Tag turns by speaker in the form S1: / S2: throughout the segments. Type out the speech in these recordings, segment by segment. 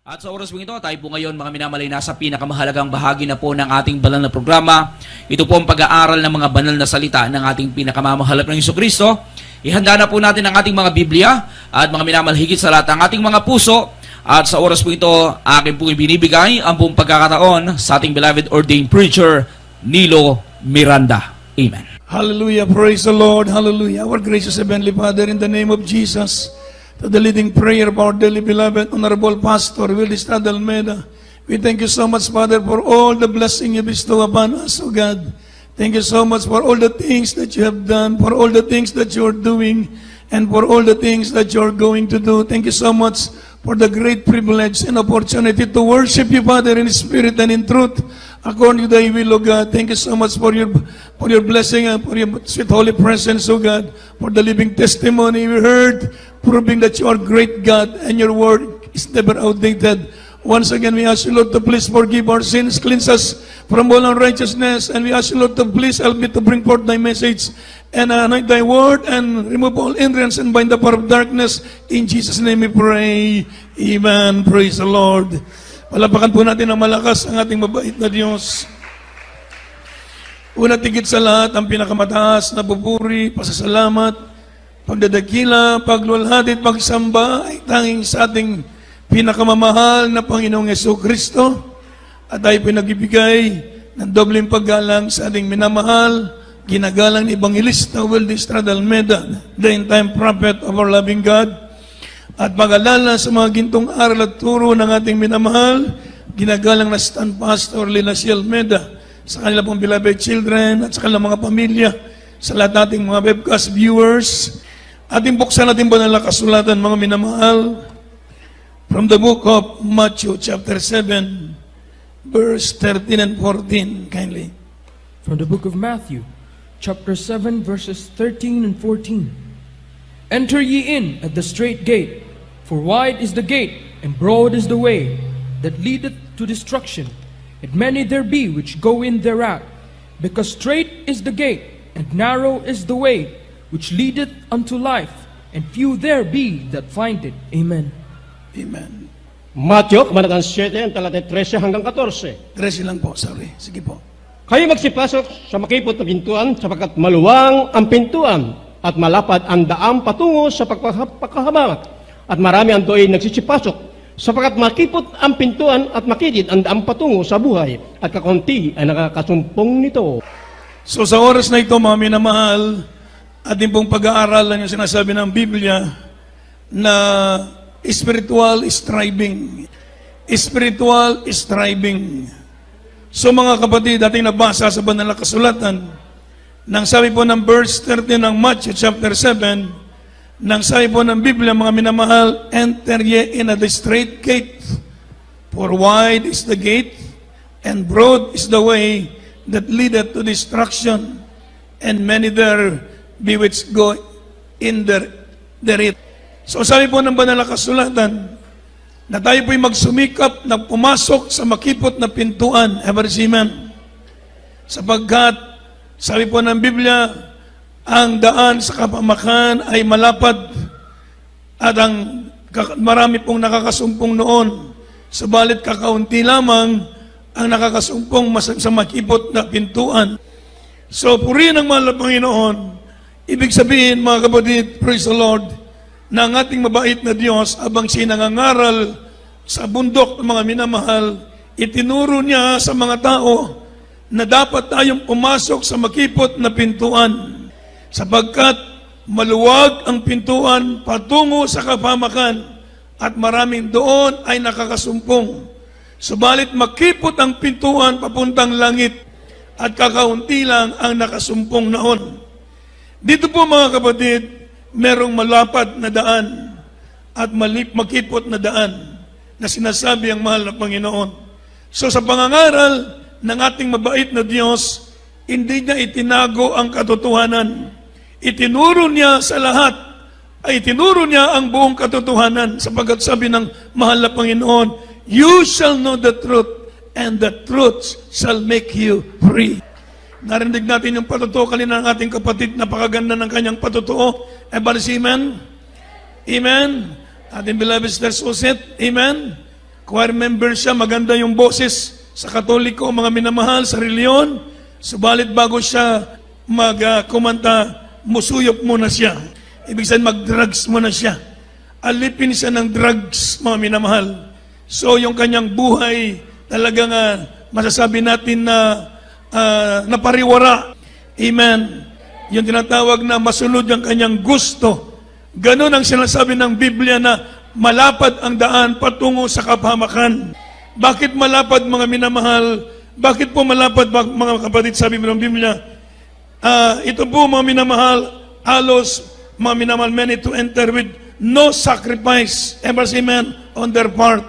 S1: At sa oras po ito, tayo po ngayon mga minamalay nasa pinakamahalagang bahagi na po ng ating banal na programa. Ito po ang pag-aaral ng mga banal na salita ng ating pinakamamahalap ng Jesucristo. Ihanda na po natin ang ating mga Biblia at mga minamalhigit sa lahat ang ating mga puso. At sa oras po ito, akin po ibinibigay ang buong pagkakataon sa ating beloved ordained preacher, Nilo Miranda. Amen.
S2: Hallelujah. Praise the Lord. Hallelujah. Our gracious Heavenly Father, in the name of Jesus, to the leading prayer of our dearly beloved Honorable Pastor Willie Estrada Almeida, we thank you so much, Father, for all the blessing you bestow upon us, O God. Thank you so much for all the things that you have done, for all the things that you are doing, and for all the things that you are going to do. Thank you so much for the great privilege and opportunity to worship you, Father, in spirit and in truth, according to thy will, O God. Thank you so much for your blessing and for your sweet holy presence, O God, for the living testimony we heard, proving that you are great God and your word is never outdated. Once again, we ask you, Lord, to please forgive our sins, cleanse us from all unrighteousness, and we ask you, Lord, to please help me to bring forth thy message and anoint thy word and remove all hindrance and bind the power of darkness. In Jesus' name we pray. Amen. Praise the Lord. Palapakan po natin ang malakas ang ating mabait na Diyos. Una tigit sa lahat, ang pinakamataas na pupuri, pasasalamat, pagdadakila, pagluwalhati at pagsamba ay tanging sa ating pinakamamahal na Panginoong Jesucristo, at tayo pinagbibigay ng dobleng paggalang sa ating minamahal, ginagalang ni Evangelista Willie Estrada Almeida, the end-time prophet of our loving God, at pag-alala sa mga gintong aral at turo ng ating minamahal, ginagalang na stand pastor Lina C. Almeida, sa kanila pong beloved children at sa kanilang mga pamilya, sa lahat nating mga webcast viewers. Ating buksan natin banal na kasulatan, mga minamahal, from the book of Matthew chapter 7, verse 13 and 14, kindly.
S3: From the book of Matthew, chapter 7, verses 13 and 14. Enter ye in at the strait gate, for wide is the gate, and broad is the way that leadeth to destruction, and many there be which go in thereat. Because strait is the gate, and narrow is the way which leadeth unto life, and few there be that find it. Amen.
S2: Amen.
S4: Matthew, Kabanatang 7, talata 13 hanggang 14.
S2: 13 lang po, sorry. Sige po.
S4: Kayo magsipasok sa makipot na pintuan, sapagkat maluwang ang pintuan at malapad ang daang patungo sa pagkakahamak. At marami ang doon nagsisipasok, sapagkat makipot ang pintuan at makitid ang daang patungo sa buhay, at kakunti ay nakakasumpong nito.
S2: So sa oras na ito, mga minamahal, ating pong pag-aaralan yung sinasabi ng Biblia na spiritual striving. Spiritual striving. So mga kapatid, ating nabasa sa banal na kasulatan, nang sabi po ng verse 13 ng Matthew chapter 7, nang sabi po ng Biblia, mga minamahal, enter ye in at the strait gate, for wide is the gate, and broad is the way that leadeth to destruction, and many there be which go in therein. So sabi po ng banal na kasulatan, na tayo po'y magsumikap na pumasok sa makipot na pintuan, ever amen. Sapagkat, sabi po ng Biblia, ang daan sa kapamakan ay malapad at ang marami pong nakakasumpong noon. Subalit kakaunti lamang ang nakakasumpong sa makipot na pintuan. So, purihin ang mahal na Panginoon. Ibig sabihin, mga kapatid, praise the Lord, na ang ating mabait na Diyos, abang siya nangangaral sa bundok ng mga minamahal, itinuro niya sa mga tao na dapat tayong pumasok sa makipot na pintuan, sapagkat maluwag ang pintuan patungo sa kapamakan at maraming doon ay nakakasumpong. Subalit makipot ang pintuan papuntang langit at kakaunti lang ang nakasumpong noon. Dito po mga kapatid, merong malapad na daan at makipot na daan na sinasabi ang mahal na Panginoon. So sa pangangaral ng ating mabait na Diyos, hindi niya itinago ang katotohanan. Itinuro niya sa lahat, ay itinuro niya ang buong katotohanan, sapagkat sabi ng mahal na Panginoon, you shall know the truth, and the truth shall make you free. Narinig natin yung patutuo kanina ng ating kapatid, napakaganda ng kanyang patutuo. Everybody say amen? Amen? Ating beloved sisters, Amen? choir member siya, maganda yung boses sa Katoliko, mga minamahal, sa reliyon. Subalit bago siya kumanta, musuyop muna siya. Ibig sabihin, mag-drugs muna siya. Alipin siya ng drugs, mga minamahal. So, yung kanyang buhay, talagang masasabi natin na napariwara. Amen. Yung tinatawag na masunod ang kanyang gusto. Ganon ang sinasabi ng Biblia na malapad ang daan patungo sa kapahamakan. Bakit malapad, mga minamahal? Bakit po malapad, mga kapatid, sabi mo ng Biblia? Ito po, mga minamahal, halos, mga minamahal, many to enter with no sacrifice, ever amen, on their part.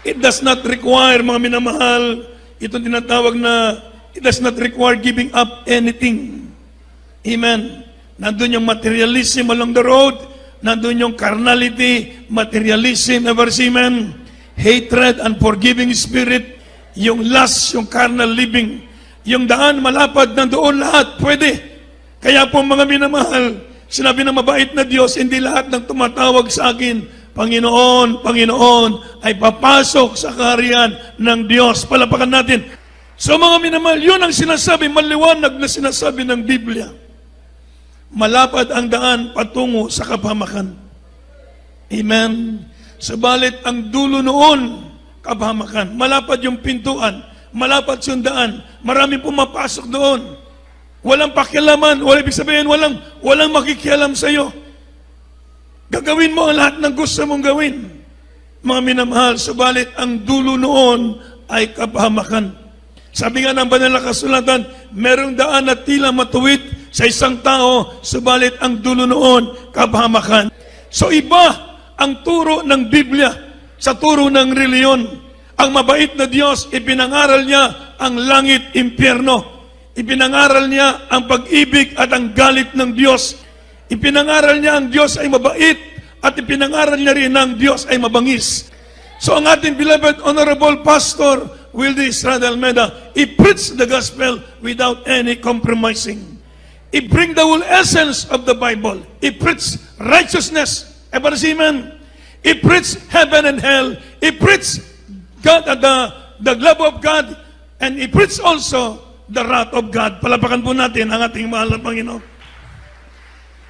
S2: It does not require, mga minamahal, ito tinatawag na, it does not require giving up anything. Amen. Nandun yung materialism along the road, nandun yung carnality, materialism, ever amen, hatred, unforgiving spirit, yung lust, yung carnal living, yung daan malapad, nandoon lahat, pwede. Kaya po, mga minamahal, sinabi ng mabait na Diyos, hindi lahat ng tumatawag sa akin, Panginoon, Panginoon, ay papasok sa kaharian ng Diyos. Palapakan natin. So mga minamahal, yun ang sinasabi, maliwanag na sinasabi ng Biblia. Malapad ang daan patungo sa kapahamakan. Amen. Subalit ang dulo noon, kapahamakan. Malapad yung pintuan, malapad yung daan, maraming pumapasok doon. Walang pakialaman, ibig sabihin, walang makikialam sa iyo. Gagawin mo ang lahat ng gusto mong gawin. Mga minamahal, subalit ang dulo noon ay kapahamakan. Sabi nga ng banal na kasulatan, merong daan na tila matuwid sa isang tao, subalit ang dulo noon, kapahamakan. So iba ang turo ng Biblia sa turo ng reliyon. Ang mabait na Diyos, ipinangaral niya ang langit, impyerno. Ipinangaral niya ang pag-ibig at ang galit ng Diyos. Ipinangaral niya ang Diyos ay mabait at ipinangaral niya rin ang Diyos ay mabangis. So ang ating beloved Honorable Pastor Wildy Estrada Almeida, he preached the gospel without any compromising. He bring the whole essence of the Bible. He preached righteousness. Ever amen? He preached heaven and hell. He preached God, the love of God, and he preached also the wrath of God. Palapakan po natin ang ating mahal na Panginoon.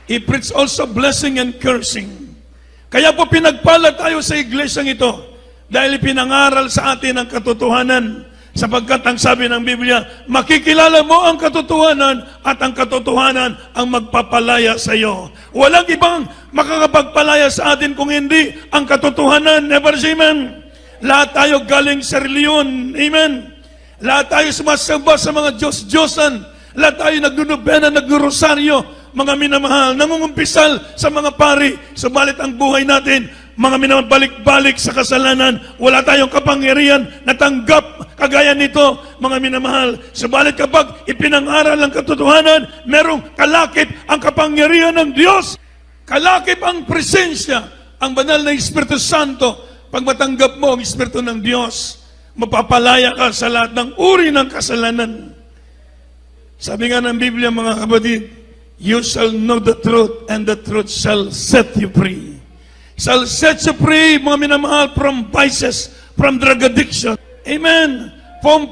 S2: He preached also blessing and cursing. Kaya po pinagpala tayo sa iglesyang ito dahil pinangaral sa atin ang katotohanan, sapagkat ang sabi ng Biblia, makikilala mo ang katotohanan at ang katotohanan ang magpapalaya sa iyo. Walang ibang makakapagpalaya sa atin kung hindi ang katotohanan. Never say amen. Lahat tayo galing sa reliyon. Amen. Lahat tayo sumasamba sa mga Diyos-Diyosan. Lahat tayo nagnunubena, nagnurosaryo. Mga minamahal, nangungumpisal sa mga pari. Subalit ang buhay natin, mga minamahal, balik-balik sa kasalanan. Wala tayong kapangyarihan na tanggap kagaya nito, mga minamahal. Subalit kapag ipinangaral ang katotohanan, merong kalakip ang kapangyarihan ng Diyos. Kalakip ang presensya, ang banal na Espiritu Santo. Pag matanggap mo ang Espiritu ng Diyos, mapapalaya ka sa lahat ng uri ng kasalanan. Sabi nga ng Biblia, mga kapatid, you shall know the truth, and the truth shall set you free. Shall set you free, mga minamahal, from vices, from drug addiction. Amen. From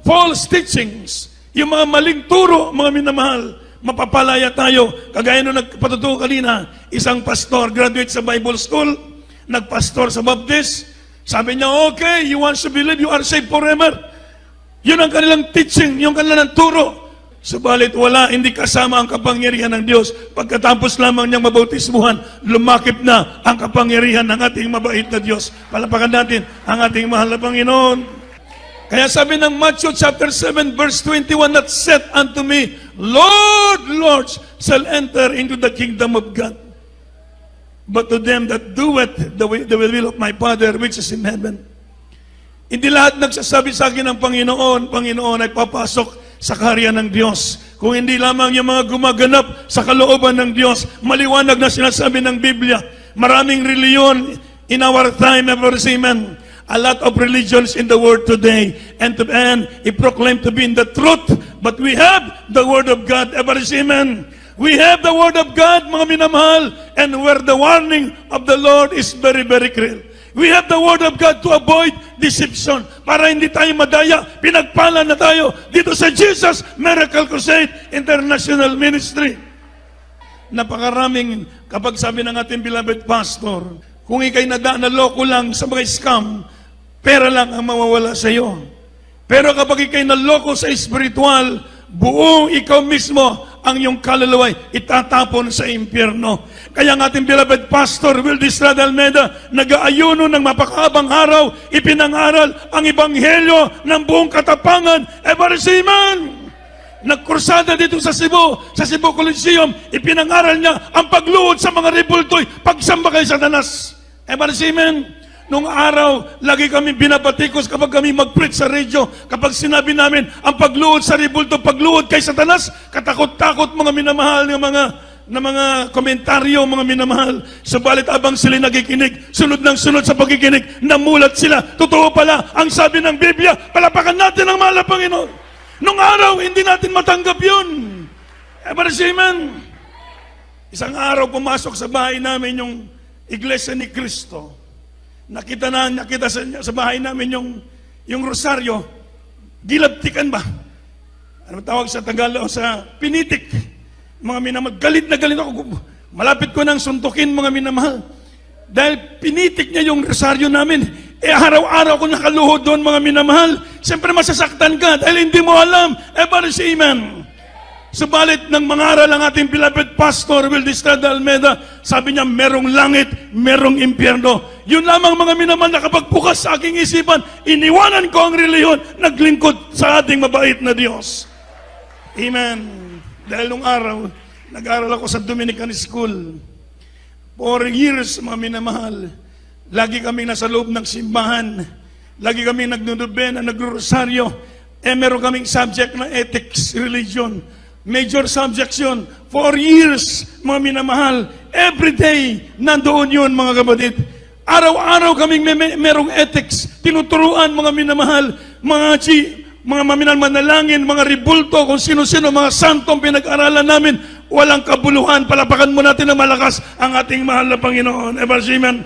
S2: false teachings. Yung mga maling turo, mga minamahal, mapapalaya tayo. Kagaya nung nagpatutuo kanina, isang pastor, graduate sa Bible School, nagpastor sa Baptist. Sabi niya, okay, you want to believe you are saved forever. Yun ang kanilang teaching, yung kanilang turo. Subalit wala, hindi kasama ang kapangyarihan ng Diyos. Pagkatapos lamang niyang mabautismuhan, lumakip na ang kapangyarihan ng ating mabait na Diyos. Palapakan natin ang ating mahal na Panginoon. Kaya sabi ng Matthew chapter 7 verse 21, that said unto me, Lord, Lord, shall enter into the kingdom of God. But to them that doeth the will of my Father which is in heaven. Hindi lahat nagsasabi sa akin ng Panginoon, Panginoon ay papasok sa kaharian ng Diyos. Kung hindi lamang yung mga gumaganap sa kalooban ng Diyos, maliwanag na sinasabi ng Biblia. Maraming reliyon in our time, ever amen. A lot of religions in the world today, and it proclaimed to be in the truth, but we have the Word of God, ever amen. We have the Word of God, mga minamahal, and where the warning of the Lord is very, very clear. We have the Word of God to avoid deception. Para hindi tayo madaya, pinagpala na tayo dito sa Jesus Miracle Crusade International Ministry. Napakaraming, kapag sabi ng ating beloved pastor, kung ikay naloko lang sa mga scam, pera lang ang mawawala sa iyo. Pero kapag ikay naloko sa espiritual, buong ikaw mismo ang iyong kaluluway itatapon sa impyerno. Kaya ang ating beloved pastor, Will Distrada Almeida, nag-aayuno ng mapakahabang araw, ipinangaral ang ebanghelyo ng buong katapangan, Evarisiman! Nagkursada dito sa Cebu Coliseum, ipinangaral niya ang pagluhod sa mga rebultoy, pagsamba kay Satanas. Evarisiman! Nung araw, lagi kami binabatikos kapag kami mag-preach sa radio. Kapag sinabi namin, ang pagluhod sa rebulto, pagluhod kay Satanas, katakot-takot mga minamahal ng mga komentaryo, mga minamahal. Subalit abang sila nagikinig, sunod ng sunod sa pagkikinig, namulat sila. Totoo pala, ang sabi ng Biblia, palapakan natin ang mahal na Panginoon. Nung araw, hindi natin matanggap yun. Amen. Isang araw, pumasok sa bahay namin yung Iglesia ni Cristo. Nakita sa bahay namin yung rosaryo, gilabtikan ba? Ano tawag sa Tagalog? Sa pinitik. Mga minamahal, galit na galit ako. Malapit ko nang suntukin, mga minamahal. Dahil pinitik niya yung rosaryo namin. Araw-araw ko nakaluhod doon, mga minamahal. Siyempre masasaktan ka dahil hindi mo alam. Amen. Subalit ng mangaral ang ating beloved pastor, Will Distrada Almeida, sabi niya, merong langit, merong impyerno. Yun lamang mga minamahal na kapag bukas sa aking isipan, iniwanan ko ang reliyon, naglingkod sa ating mabait na Diyos. Amen. Dahil nung araw, nag-aral ako sa Dominican School. 4 years, mga minamahal, lagi kaming nasa loob ng simbahan. Lagi kaming nagdudubena, nagrorosaryo. Meron kaming subject na ethics, religion. Major subjects yun. 4 years, mga minamahal. Every day, nandoon yun, mga kapatid. Araw-araw kaming merong ethics. Tinuturuan, mga minamahal. Mga maminal manalangin, mga ribulto, kung sino-sino, mga santong pinag-aralan namin. Walang kabuluhan. Palapakan mo natin na malakas ang ating mahal na Panginoon. Amen.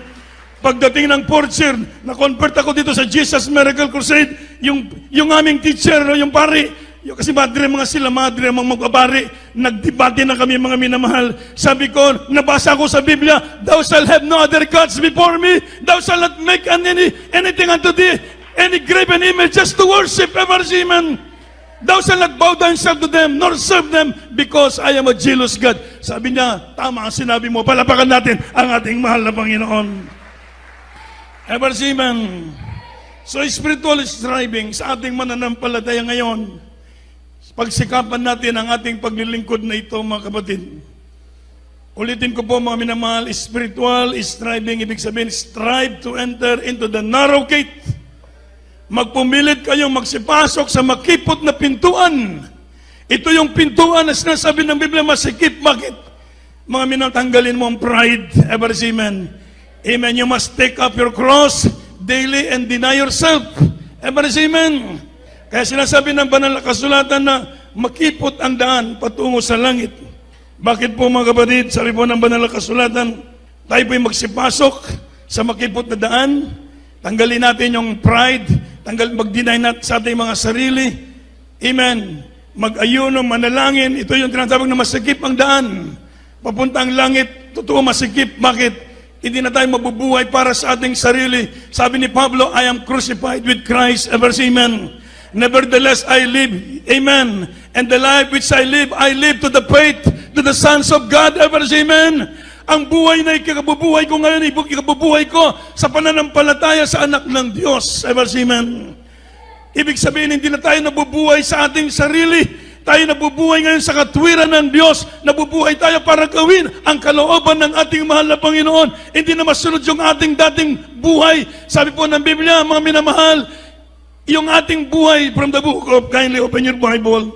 S2: Pagdating ng 4th year, na-convert ako dito sa Jesus Miracle Crusade. Yung aming teacher, yung pari, kasi madre mga sila, madre mga magbabari, nagdebate na kami, mga minamahal. Sabi ko, nabasa ko sa Biblia, thou shalt have no other gods before me, thou shalt not make anything unto thee, any graven image, just to worship, Amen. Thou shalt not bow thyself to them, nor serve them, because I am a jealous God. Sabi niya, tama ang sinabi mo, palapakan natin ang ating mahal na Panginoon. Amen. So spiritual striving sa ating mananampalataya ngayon, pagsikapan natin ang ating paglilingkod na ito, mga kapatid. Ulitin ko po, mga minamahal, spiritual striving, ibig sabihin, strive to enter into the narrow gate. Magpumilit kayong magsipasok sa makipot na pintuan. Ito yung pintuan na sinasabi ng Biblia, masikip. Bakit? Mga minamahal, tanggalin mo ang pride. Amen. Amen. You must take up your cross daily and deny yourself. Amen. Kaya sinasabi ng banal na kasulatan na makipot ang daan patungo sa langit. Bakit po, mga kapatid? Sabi po ng banal na kasulatan, tayo po'y magsipasok sa makipot na daan, tanggalin natin yung pride, mag-deny natin sa ating mga sarili. Amen. Mag-ayuno, manalangin, ito yung tinatawag na masikip ang daan. Papunta ang langit, totoo masikip. Bakit? Hindi na tayo mabubuhay para sa ating sarili. Sabi ni Pablo, I am crucified with Christ. Amen. Nevertheless, I live. Amen. And the life which I live to the faith, to the sons of God. Amen. Ang buhay na ikabubuhay ko ngayon, ikabubuhay ko sa pananampalataya sa anak ng Diyos. Amen. Ibig sabihin, hindi na tayo nabubuhay sa ating sarili. Tayo nabubuhay ngayon sa katwiran ng Diyos. Nabubuhay tayo para gawin ang kalooban ng ating mahal na Panginoon. Hindi na masunod yung ating dating buhay. Sabi po ng Biblia, mga minamahal, yung ating buhay, from the book of, kindly open your Bible,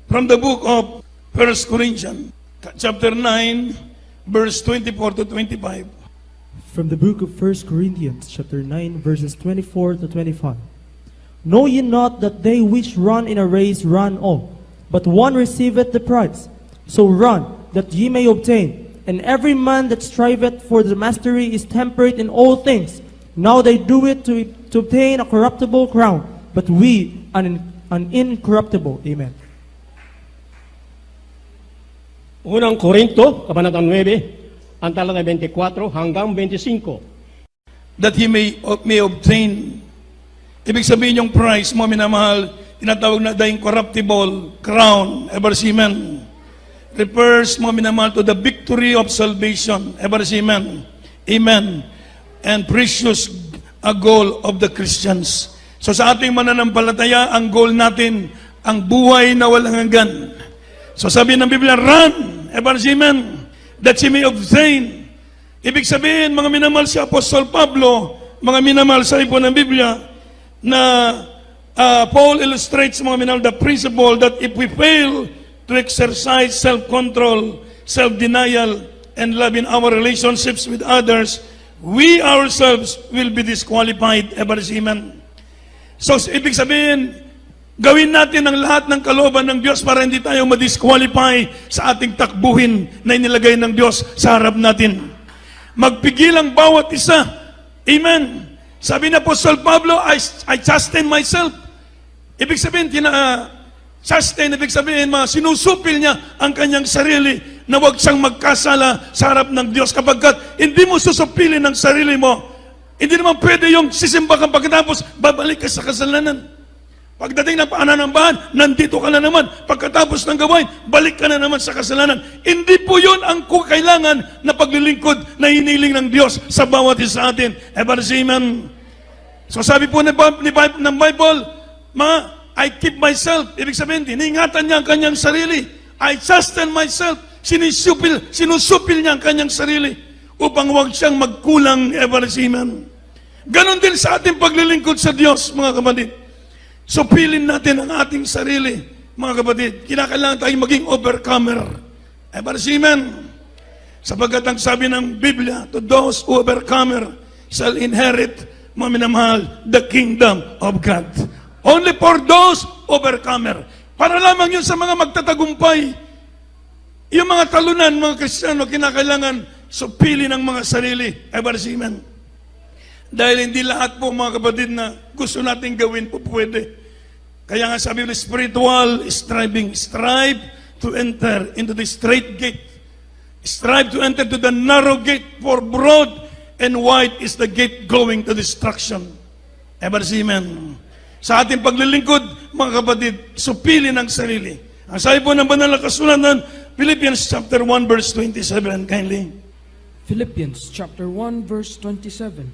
S2: from the book of 1 Corinthians, chapter 9, verse 24 to 25.
S5: From the book of 1 Corinthians, chapter 9, verses 24 to 25. Know ye not that they which run in a race run all, but one receiveth the prize? So run, that ye may obtain. And every man that striveth for the mastery is temperate in all things. Now they do it to obtain a corruptible crown, but we an incorruptible. Amen.
S4: Unang Korinto, Kabanatang 9, ang talata 24 hanggang 25.
S2: That he may obtain. Ibig sabihin yung prize, mga minamahal, tinatawag na the incorruptible crown, ever amen. Refers, mga minamahal, to the victory of salvation, ever amen. Amen. And precious a goal of the Christians. So sa ating mananampalataya, ang goal natin, ang buhay na walang hanggan. So sabi ng Biblia, run, ever amen, that he may obtain. Ibig sabihin, mga minamahal, si Apostol Pablo, mga minamahal, sa ipo ng Biblia, na Paul illustrates, mga minamahal, the principle that if we fail to exercise self-control, self-denial, and love in our relationships with others, we ourselves will be disqualified, ever amen. So, ibig sabihin, gawin natin ang lahat ng kalooban ng Diyos para hindi tayo ma-disqualify sa ating takbuhin na inilagay ng Diyos sa harap natin. Magpigil ang bawat isa. Amen. Sabi na Apostol Pablo, I sustain myself. Ibig sabihin, sustain, ibig sabihin, sinusupil niya ang kanyang sarili na huwag siyang magkasala sa harap ng Diyos. Kapag hindi mo susupilin ang sarili mo, hindi naman pwede yung sisimba kang pagkatapos, babalik ka sa kasalanan. Pagdating ng pananambahan, nandito ka na naman. Pagkatapos ng gawain, balik ka na naman sa kasalanan. Hindi po yun ang kailangan na paglilingkod na hiniling ng Diyos sa bawat isa atin. Ever amen. So sabi po ng Bible, I keep myself. Ibig sabihin, iningatan niya ang kanyang sarili. I sustain myself. Sinusupil niya ang kanyang sarili upang huwag siyang magkulang. Ever amen. Ganon din sa ating paglilingkod sa Diyos, mga kapatid. So, pilin natin ang ating sarili, mga kapatid. Kinakailangan tayong maging overcomer. Ever amen. Sapagkat ang sabi ng Biblia, to those who overcomer shall inherit, mga minamahal, the kingdom of God. Only for those overcomer. Para lamang yun sa mga magtatagumpay. Yung mga talunan, mga Kristiyano, kinakailangan supilin ang mga sarili. Ever amen. Dahil hindi lahat po, mga kapatid, na gusto nating gawin po pwede. Kaya nga sabi ng spiritual striving, strive to enter into the straight gate. Strive to enter to the narrow gate, for broad and wide is the gate going to destruction. Ever amen. Sa ating paglilingkod, mga kapatid, supilin ang sarili. Ang sabi po ng banal na kasulatan, Philippians chapter 1 verse 27, kindly.
S3: Philippians chapter 1 verse 27.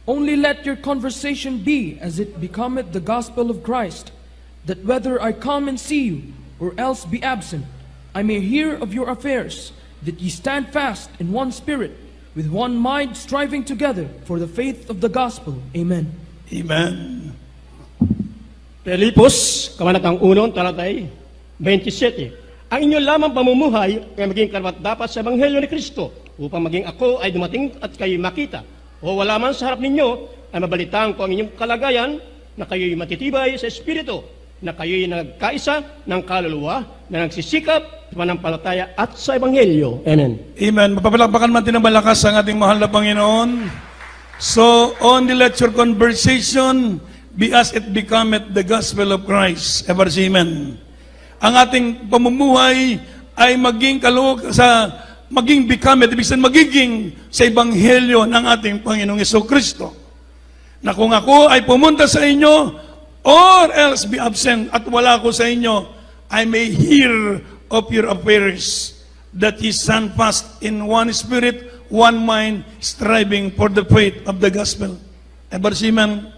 S3: Only let your conversation be as it becometh the gospel of Christ, that whether I come and see you, or else be absent, I may hear of your affairs, that ye stand fast in one spirit, with one mind striving together for the faith of the gospel. Amen.
S2: Amen.
S4: Filipos, Kabanatang 1, talatay 27. Ang inyo lamang pamumuhay ay maging karapat-dapat sa Ebanghelyo ni Kristo, upang maging ako ay dumating at kayo'y makita. O wala man sa harap ninyo, ay mabalitaan ko ang inyong kalagayan, na kayo'y matitibay sa Espiritu, na kayo'y nagkaisa ng kaluluwa, na nagsisikap sa panampalataya at sa Ebanghelyo. Amen.
S2: Amen. Mapapalakpakan natin ng malakas ang ating mahal na Panginoon. So, only let your conversation be as it becometh the gospel of Christ. Ever amen. Ang ating pamumuhay ay maging maging becometh, ibig sabihin magiging sa Ebanghelyo ng ating Panginoong Jesucristo. Na kung ako ay pumunta sa inyo, or else be absent, at wala ko sa inyo, I may hear of your affairs, that ye stand fast in one spirit, one mind, striving for the faith of the gospel. Ever amen.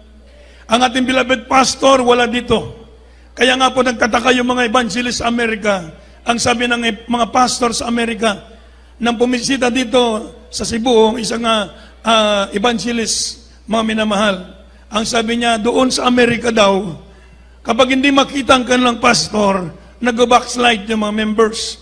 S2: Ang ating beloved pastor, wala dito. Kaya nga po nagtataka yung mga evangelist sa Amerika. Ang sabi ng mga pastor sa Amerika, nang pumisita dito sa Cebu, isang evangelist, mga minamahal, ang sabi niya, doon sa Amerika daw, kapag hindi makita ang kanilang pastor, nag-backslide yung mga members.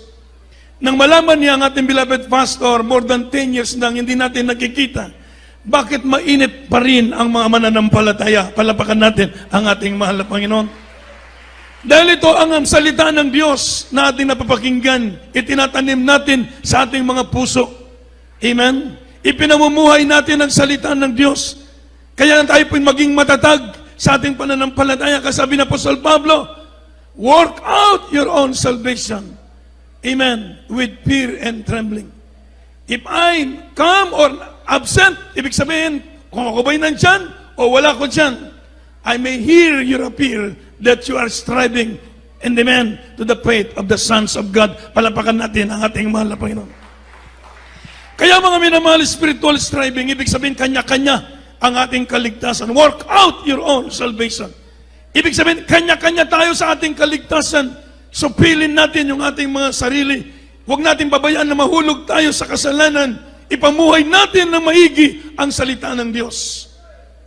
S2: Nang malaman niya ang ating beloved pastor, more than 10 years nang hindi natin nakikita, bakit mainit pa rin ang mga mananampalataya? Palapakan natin ang ating mahal na Panginoon. Dahil ito ang salita ng Diyos na ating napapakinggan, itinatanim natin sa ating mga puso. Amen? Ipinamumuhay natin ang salita ng Diyos. Kaya tayo po maging matatag sa ating pananampalataya. Kasabi na Apostol Pablo, work out your own salvation. Amen. With fear and trembling. If I come or absent, ibig sabihin, kung ako ba'y nandyan o wala ko dyan, I may hear your appeal that you are striving and demand to the faith of the sons of God. Palapakan natin ang ating mahal na Panginoon. Kaya mga minamahal, spiritual striving, ibig sabihin kanya-kanya ang ating kaligtasan. Work out your own salvation. Ibig sabihin, kanya-kanya tayo sa ating kaligtasan. Supilin natin yung ating mga sarili. Huwag natin babayaan na mahulog tayo sa kasalanan. Ipamuhay natin na maigi ang salita ng Diyos.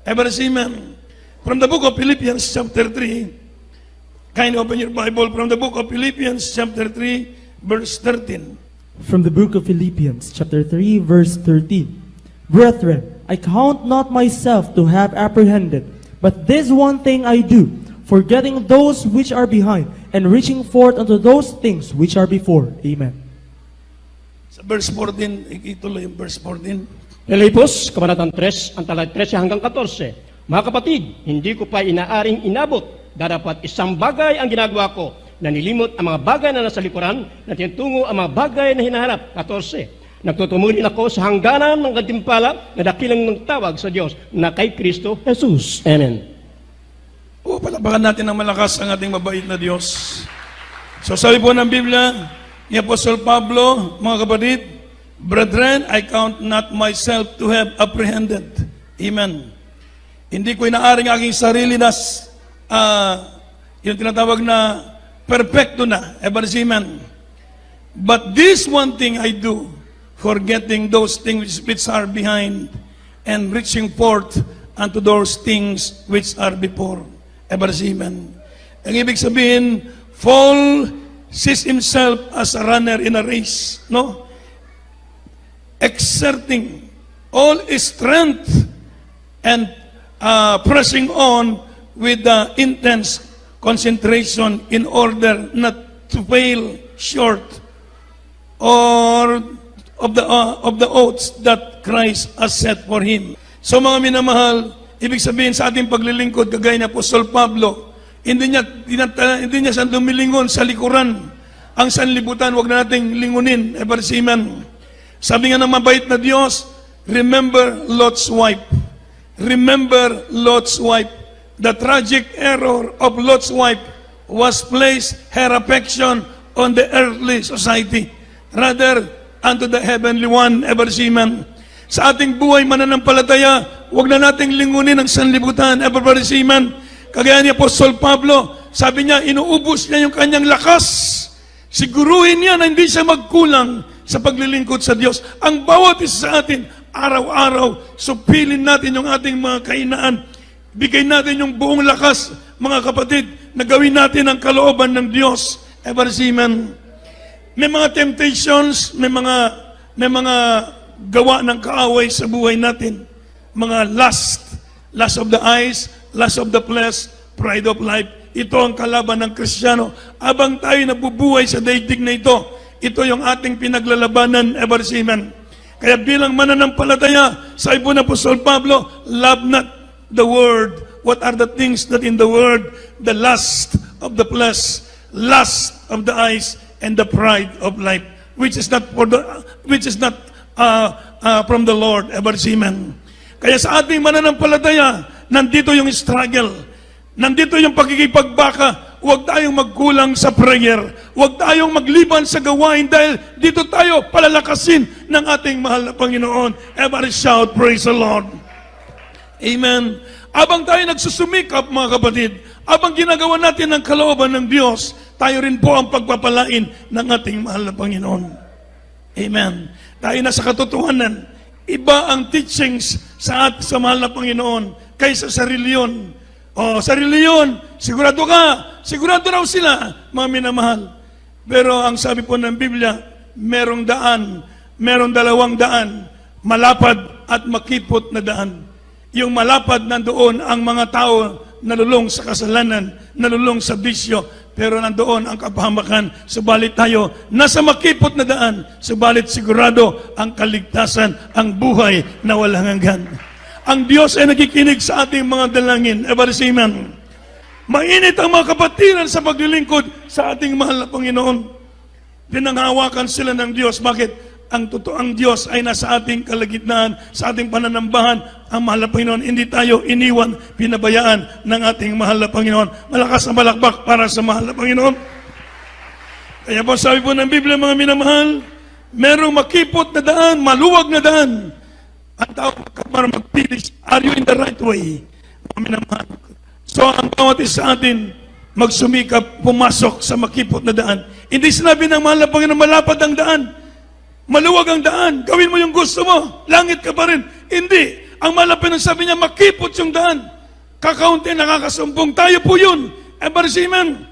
S2: Ever say amen. From the book of Philippians chapter 3, kindly open your Bible from the book of Philippians chapter 3, verse 13.
S5: From the book of Philippians, chapter 3, verse 13. Brethren, I count not myself to have apprehended, but this one thing I do, forgetting those which are behind, and reaching forth unto those things which are before. Amen.
S2: Sa verse 14, ituloy yung verse 14.
S4: Filipos, Kabanatang 3, ang talay 13 hanggang 14. Mga kapatid, hindi ko pa inaaring inabot, darapat isang bagay ang ginagawa ko, na nilimot ang mga bagay na nasa likuran, na tinutungo ang mga bagay na hinaharap. 14. Nagtutumulin ako sa hangganan ng gantimpala na dakilang nagtawag sa Diyos na kay Kristo Jesus. Amen.
S2: O, palapakan natin ng malakas ang ating mabait na Diyos. So sabi po ng Biblia, ni Apostol Pablo, mga kapatid, brethren, I count not myself to have apprehended. Amen. Hindi ko inaaring aking sarili na yung tinatawag na perfecto na. Amen. But this one thing I do, forgetting those things which are behind and reaching forth unto those things which are before. Amen. Ang ibig sabihin, Paul sees himself as a runner in a race, no? Exerting all his strength and pressing on with the intense concentration in order not to fail short or of the oaths that Christ has set for him. So mga minamahal, ibig sabihin sa ating paglilingkod, kagaya ni Apostol Pablo, hindi niya siya lumilingon sa likuran. Ang sanlibutan, wag na nating lingunin. Amen. Sabi nga ng mabait na Diyos, remember Lot's wife. Remember Lot's wife. The tragic error of Lot's wife was place her affection on the earthly society rather unto the heavenly one. Amen. Sa ating buhay mananampalataya, wag na nating lingunin ang sanlibutan. Amen. Kagaya ni Apostol Pablo, sabi niya, inuubos niya yung kanyang lakas. Siguruhin niya na hindi siya magkulang sa paglilingkod sa Diyos. Ang bawat isa sa atin, araw-araw, supilin natin yung ating mga kainaan. Bigay natin yung buong lakas, mga kapatid, na gawin natin ang kalooban ng Diyos. Amen. May mga temptations, may mga gawa ng kaaway sa buhay natin. Mga lust of the eyes, lust of the flesh, pride of life. Ito ang kalaban ng Kristiyano. Abang tayo nabubuhay sa daigdig na ito, ito yung ating pinaglalabanan. Amen. Kaya bilang mananampalataya, sa ipo na Apostol Pablo, love not the world. What are the things that in the world? The lust of the flesh, lust of the eyes, and the pride of life, which is not from the Lord. Amen. Kaya sa ating mananampalataya, nandito yung struggle. Nandito yung pagkikipagbaka. Huwag tayong magkulang sa prayer. Huwag tayong magliban sa gawain dahil dito tayo palalakasin ng ating mahal na Panginoon. Everybody shout, praise the Lord. Amen. Abang tayo nagsusumikap, mga kapatid, abang ginagawa natin ang kalooban ng Diyos, tayo rin po ang pagpapalain ng ating mahal na Panginoon. Amen. Tayo na sa katotohanan, iba ang teachings sa mahal na Panginoon kaysa sa reliyon. Sa reliyon, sigurado ka, sigurado raw sila, mga minamahal. Pero ang sabi po ng Biblia, merong dalawang daan, malapad at makipot na daan. Yung malapad nandoon ang mga tao nalulong sa kasalanan, nalulong sa bisyo, pero nandoon ang kapahamakan. Subalit tayo, nasa makipot na daan, subalit sigurado ang kaligtasan, ang buhay na walang hanggan. Ang Diyos ay nakikinig sa ating mga dalangin. Ever say amen. Mainit ang mga kapatiran sa paglilingkod sa ating mahal na Panginoon. Pinanghawakan sila ng Diyos. Bakit? Ang totoong Diyos ay nasa ating kalagitnaan, sa ating pananambahan. Ang mahal na Panginoon, hindi tayo iniwan, pinabayaan ng ating mahal na Panginoon. Malakas na balakbak para sa mahal na Panginoon. Kaya po sabi po ng Biblia, mga minamahal, merong makipot na daan, maluwag na daan. Ang tao para magpili, are you in the right way? Mga minamahal. So ang bawat isa sa atin, magsumikap, pumasok sa makipot na daan. Hindi sinabi ng mahal na Panginoon, malapad ang daan. Maluwag ang daan. Gawin mo yung gusto mo. Langit ka pa rin. Hindi. Ang malapit ng sabi niya, makipot yung daan. Kakaunti, nakakasumpong. Tayo po yun. Amen.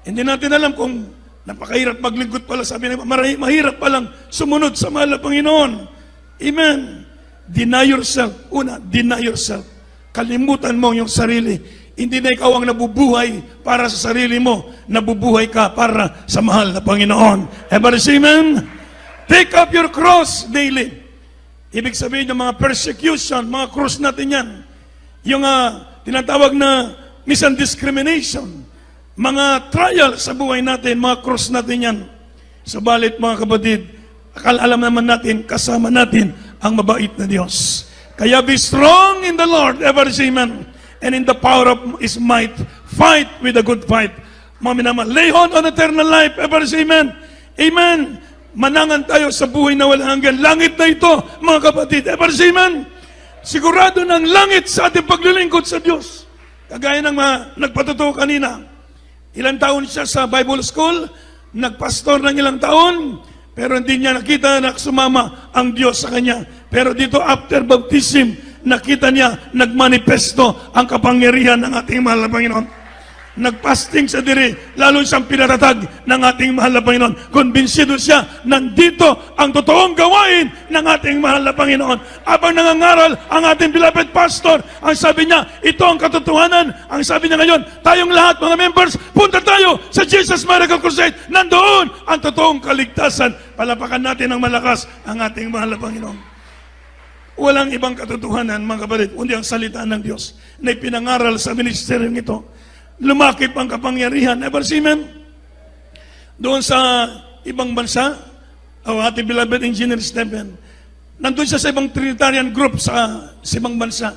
S2: Hindi natin alam kung napakahirap maglingkod pala. Sabi niya, mahirap palang sumunod sa mahal na Panginoon. Amen. Deny yourself. Una, deny yourself. Kalimutan mo yung sarili. Hindi na ikaw ang nabubuhay para sa sarili mo. Nabubuhay ka para sa mahal na Panginoon. Amen. Take up your cross daily. Ibig sabihin ng mga persecution, mga cross natin yan. Yung tinatawag na misdiscrimination, mga trial sa buhay natin, mga cross natin yan. Subalit mga kapatid, alam naman natin, kasama natin ang mabait na Diyos. Kaya be strong in the Lord, ever say amen. And in the power of His might, fight with a good fight. Mga minamahal, lay hold on eternal life, ever say amen. Amen. Manangan tayo sa buhay na walang hanggan. Langit na ito, mga kapatid. Ever say amen? Sigurado ng langit sa ating paglilingkod sa Diyos. Kagaya ng nagpatuto kanina. Ilang taon siya sa Bible School, nagpastor ng ilang taon, pero hindi niya nakita na sumama ang Diyos sa kanya. Pero dito, after baptism, nakita niya, nagmanifesto ang kapangyarihan ng ating mahal na Panginoon. Nagpasting sa diri, lalo siyang pinatatag ng ating mahal na Panginoon. Konbinsido siya, nandito ang totoong gawain ng ating mahal na Panginoon. Habang nangangaral ang ating beloved pastor, ang sabi niya, ito ang katotohanan. Ang sabi niya ngayon, tayong lahat mga members, punta tayo sa Jesus Miracle Crusade. Nandoon ang totoong kaligtasan. Palapakan natin ng malakas ang ating mahal na Panginoon. Walang ibang katotohanan, mga kapatid, kundi ang salita ng Diyos na ipinangaral sa ministeryong ito. Lumakip ang kapangyarihan. Ever see, amen? Doon sa ibang bansa, ating beloved Engineer Stephen, nandun siya sa ibang Trinitarian group sa ibang bansa.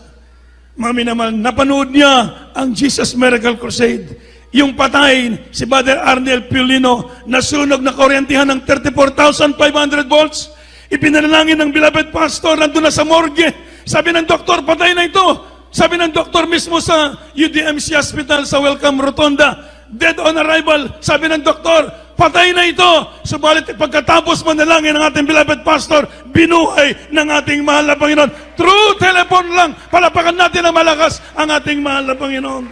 S2: Mga minamahal, napanood niya ang Jesus Miracle Crusade. Yung patay, si Brother Arnel Piolino, nasunog na kuryentihan ng 34,500 volts. Ipinanalangin ng beloved pastor, nandun na sa morgue. Sabi ng doktor, patay na ito. Sabi ng doktor mismo sa UDMC Hospital sa Welcome Rotonda, dead on arrival. Sabi ng doktor, patay na ito. Subalit pagkatapos manalangin ng ating beloved pastor, binuhay ng ating mahal na Panginoon. Through telephone lang, palapakan natin ang malakas ang ating mahal na Panginoon.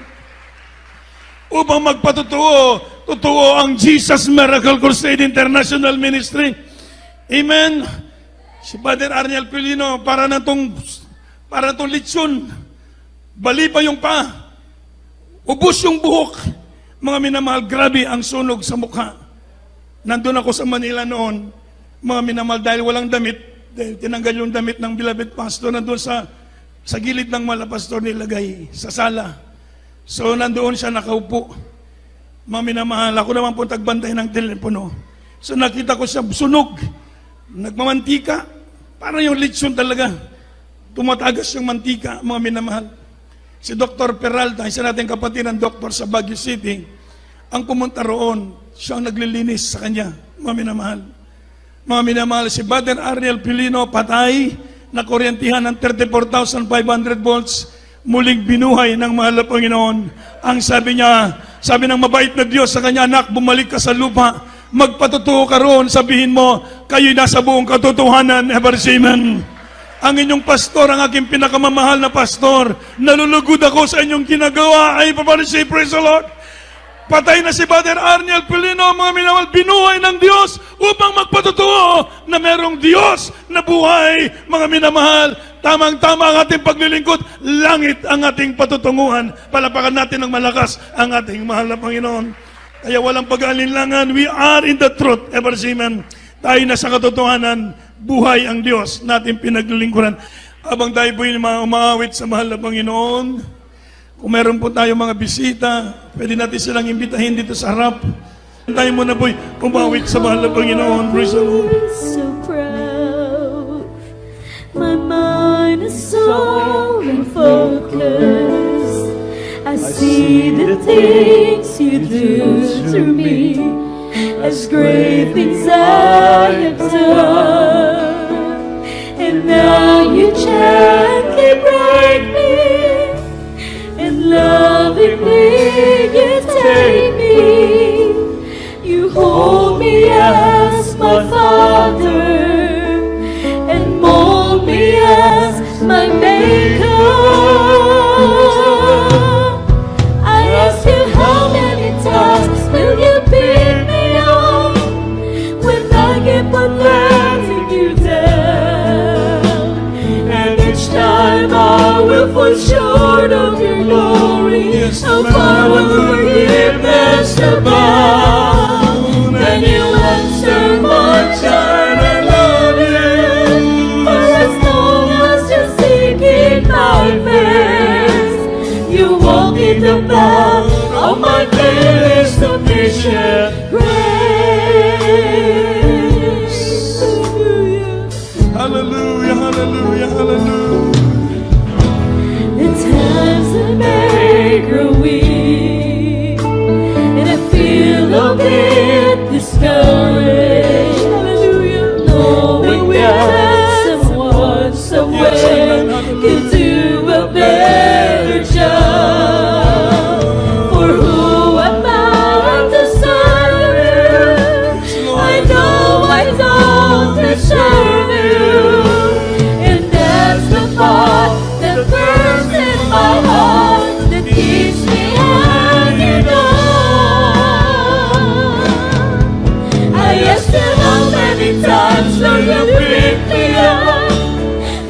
S2: Upang magpatutuo, totoo ang Jesus Miracle Crusade International Ministry. Amen. Si Father Arnel Piolino, para na tong litsyon. Bali pa yung paa. Ubus yung buhok. Mga minamahal, grabe ang sunog sa mukha. Nandun ako sa Manila noon, mga minamahal, dahil walang damit, dahil tinanggal yung damit ng beloved pastor, nandun sa gilid ng mala pastor nilagay sa sala. So nandoon siya nakaupo. Mga minamahal, ako naman po tagbantay ng telepono. So nakita ko siya sunog. Nagmamantika. Parang yung lechon talaga. Tumatagas yung mantika, mga minamahal. Si Dr. Peralta, isa nating kapatid ng doktor sa Baguio City, ang pumunta roon, siyang naglilinis sa kanya, mga minamahal. Mga minamahal, si Brother Arnel Piolino, patay, na kuryentihan ng 34,500 volts, muling binuhay ng mahal na Panginoon. Ang sabi niya, sabi ng mabait na Diyos sa kanya, anak, bumalik ka sa lupa, magpatutuo ka roon, sabihin mo, kayo'y nasa buong katotohanan, ever say amen. Ang inyong pastor, ang aking pinakamamahal na pastor, nalulugod ako sa inyong ginagawa. Ay, paparisay, praise the Lord. Patay na si Brother Arnel Piolino, mga minamahal, binuhay ng Diyos upang magpatutuo na merong Diyos na buhay, mga minamahal. Tamang-tama ang ating paglilingkod, langit ang ating patutunguhan. Palapakan natin ng malakas ang ating mahal na Panginoon. Kaya walang pag-aalinlangan, we are in the truth, ever say amen. Tayo na sa katotohanan, buhay ang Diyos natin pinaglilingkuran. Habang tayo po yung umaawit sa mahal na Panginoon, kung meron po tayo mga bisita, pwede natin silang imbitahin dito sa harap. Tayo muna po umawit sa mahal na Panginoon. Praise the Lord.
S6: So proud, my mind is so focused. I see the things you do through me as great things I have done. And now you gently break me, and lovingly you take me. You hold me as my Father and mold me as my Maker. I ask you how many times will you pick me up when I keep on letting you down? And each time I will fall short of your glory. How far will forgiveness abound? Then you answer my child, I love you. For as long as you're seeking my face, you walk in the path of my daily sufficient grace.
S2: Hallelujah, hallelujah, hallelujah.
S6: The times that make her weak, and I feel a bit discouraged. Hallelujah. Knowing that someone somewhere can do a better job. For who am I to serve you? I know I don't deserve you, and that's the thought that burns in my heart that keeps me hanging on. I ask you how many times will you pick me up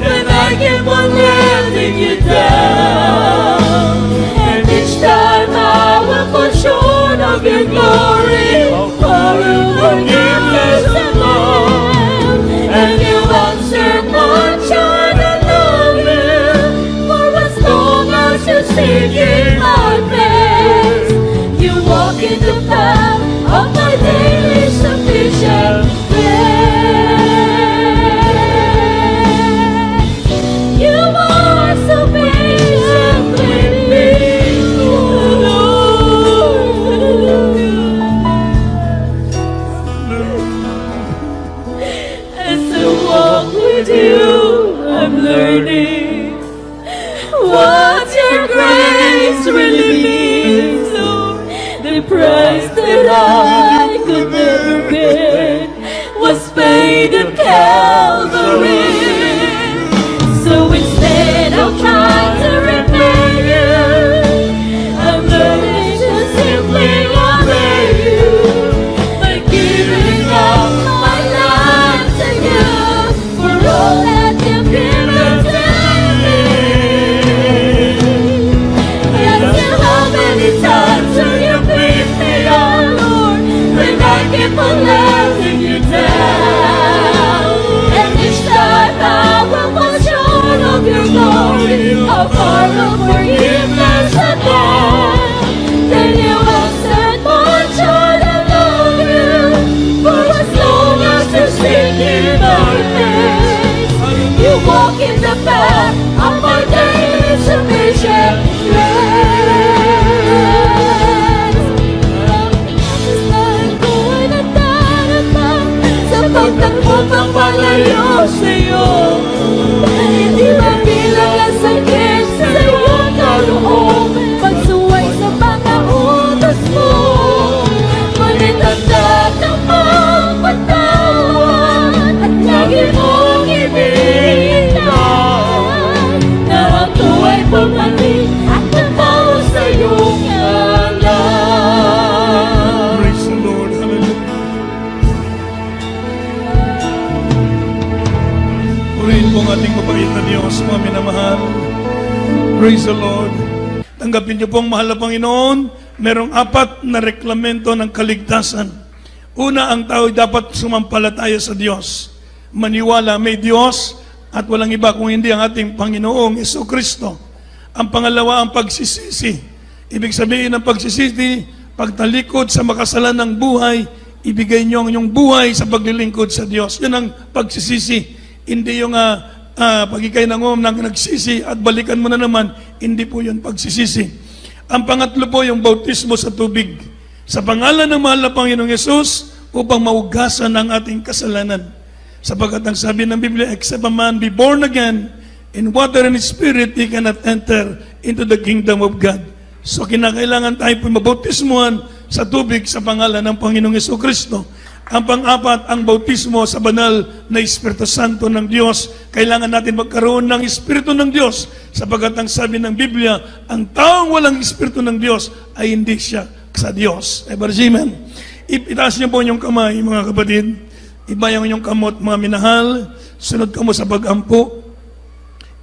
S6: when I keep on letting you down? And each time I will fall short of your glory, for your forgiveness and love. And you answer my child, I love you. For as long as you're seeking my face, you walk in the path of my daily sufficient grace. You are sufficient with me, as I walk with you, I'm learning what your grace really means, Lord. The price that I could never pay was paid at Calvary. So instead of trying to repay you, I'm learning to simply obey you by giving up my life to you for all that you've given to me. Yes, and how many times will you pick me up, Lord, when I keep on letting you down? And each time I will fall short of your glory, how far of forgiveness and love. Then you answered my child, I love you. For as long as you're seeking my face, you walk in the path of my daily sufficient grace. Ko ay nadarama sa pagtakbo pang palayo sa'yo. Hindi mabilang ang sakit sa iyong kaloob, pagsuway sa mga utos mo. Ngunit ang datang pagpatawad at lagi mong ibigay na ako ay bumalik at natawa sa iyong ngalan.
S2: Praise the Lord, hallelujah. Purihin po ang ating mabait na Diyos, mga minamahal. Praise the Lord. Tanggapin niyo po ang mahal na Panginoon. Merong 4 na reklamento ng kaligtasan. Una, ang tao dapat sumampalataya sa Diyos. Maniwala may Diyos At walang iba kung hindi ang ating Panginoong Jesucristo. Ang pangalawa, ang pagsisisi. Ibig sabihin ng pagsisisi, pagtalikod sa makasalanang buhay, ibigay niyo ang inyong buhay sa paglilingkod sa Diyos. Yan ang pagsisisi. Hindi yung pagikay ng nagsisi at balikan mo na naman, hindi po yun pagsisisi. Ang pangatlo po, yung bautismo sa tubig. Sa pangalan ng mahal na Panginoong Yesus, upang maugasan ang ating kasalanan. Sapagkat ang sabi ng Biblia, except a man be born again in water and spirit, he cannot enter into the kingdom of God. So kinakailangan tayo po mabautismuhan sa tubig sa pangalan ng Panginoong Jesucristo. Ang pang-apat, ang bautismo sa banal na Espiritu Santo ng Diyos. Kailangan natin magkaroon ng Espiritu ng Diyos sapagkat ang sabi ng Biblia, ang taong walang Espiritu ng Diyos ay hindi siya sa Diyos. Amen. Itaas niyo po inyong kamay, mga kapatid. Ibayang inyong kamot, mga minahal. Sunod ka mo sa pag-ampo.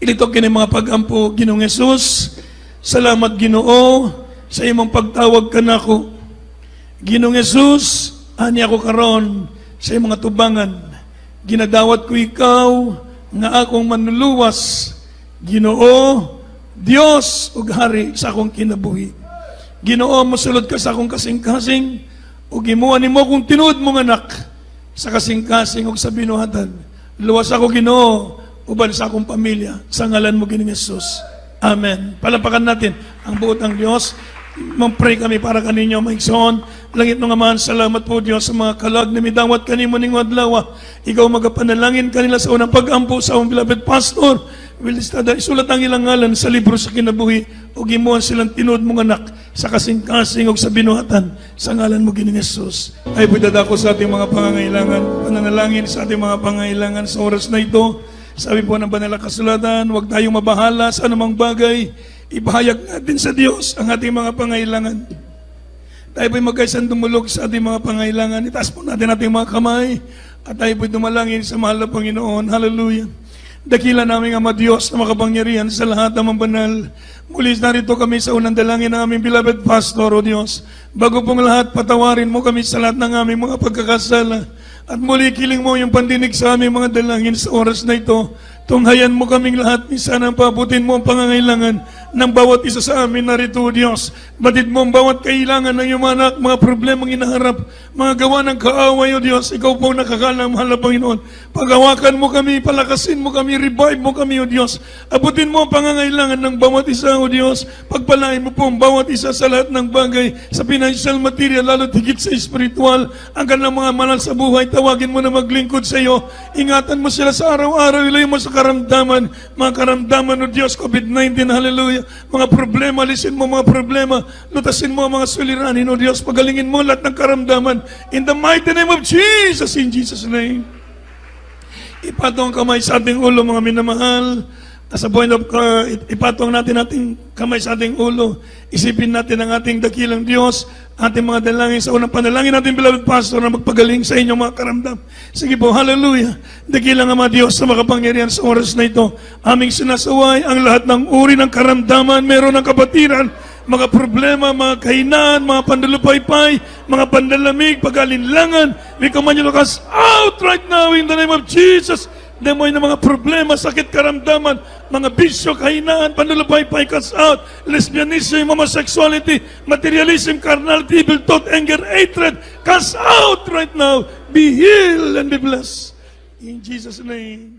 S2: Ilitok kini mga pag-ampo, Ginoong Yesus. Salamat, Ginoo, sa imong pagtawag ka nako. Ginoong Yesus, ani ako karon sa imong mga tubangan. Ginadawat ko ikaw nga akong manluluwas. Ginoo, Dios ug hari sa akong kinabuhi. Ginoo, mosulod ka sa akong kasing-kasing ug gimuan nimo kung tinuod mong anak sa kasing-kasing ug sa binuhatan. Luwas ako, Ginoo, uban sa akong pamilya. Sa ngalan mo, Ginoong Yesus. Amen. Palapakan natin ang buot ng Diyos. Mag-pray kami para kaninyo, maigsoon. Langit ng Amahan, salamat po, Diyos, sa mga kalag na midawat kanimo ning adlaw. Ikaw magapanalangin kanila sa unang pag-ampo sa among beloved pastor. Isulat ang ilang ngalan sa libro sa kinabuhi o gimuan silang tinuod mong anak sa kasing-kasing o sa binuhatan sa ngalan mo, Ginoong Yesus. Ay po'y dadako sa ating mga pangangailangan, pananalangin sa ating mga pangangailangan sa oras na ito. Sabi po ng banal na kasulatan, huwag tayong mabahala sa anumang bagay. Ibahayag natin sa Diyos ang ating mga pangangailangan. Tayo po'y magkaisang dumulog sa ating mga pangangailangan. Itaas po natin ating mga kamay at tayo po'y dumalangin sa mahal na Panginoon. Hallelujah. Dakila namin Ama Diyos na makapangyarihan sa lahat ng mga banal. Muli narito kami sa unang dalangin ng aming beloved pastor, O Diyos. Bago pong lahat, patawarin mo kami sa lahat ng aming mga pagkakasala. At muli kiling mo yung pandinig sa aming mga dalangin sa oras na ito. Tunghayan mo kaming lahat, minsan ang pabutin mo ang pangangailangan ng bawat isa sa amin narito, Diyos. Batid mo ang bawat kailangan ng iyong anak, mga problemang inaharap, mga gawa ng kaaway, O Diyos. Ikaw po nakakalam, mahal na Panginoon. Paghawakan mo kami, palakasin mo kami, revive mo kami, O Diyos. Abutin mo ang pangangailangan ng bawat isa, O Diyos. Pagpalain mo po ang bawat isa sa lahat ng bagay, sa financial material, lalo higit sa spiritual, ang kanilang mga manal sa buhay. Tawagin mo na maglingkod sa iyo. Ingatan mo sila sa araw-araw, ilayo mo sa karamdaman, mga karamdaman, O Diyos, COVID-19, hallelujah. Mga problema, alisin mo mga problema, lutasin mo ang mga suliranin, O Diyos, pagalingin mo lahat ng karamdaman. In the mighty name of Jesus, in Jesus' name. Ipatong kamay sa ating ulo, mga minamahal. Sa point of, ipatong natin ating kamay sa ating ulo. Isipin natin ang ating dakilang Diyos, ating mga dalangin sa unang panalangin natin, beloved pastor, na magpagaling sa inyong mga karamdam. Sige po, hallelujah. Dakilang Ama Diyos sa makapangyarihan sa oras na ito. Aming sinasaway ang lahat ng uri ng karamdaman, meron ng kapatiran, mga problema, mga kahinaan, mga pandalupaypay, mga pandalamig, pag-alinlangan. We command you to cast out right now in the name of Jesus. Demoy na mga problema, sakit, karamdaman, mga bisyo, kahinaan, panlulupaypay, cast out, lesbianism, homosexuality, materialism, carnality, evil thought, anger, hatred, cast out right now. Be healed and be blessed. In Jesus' name.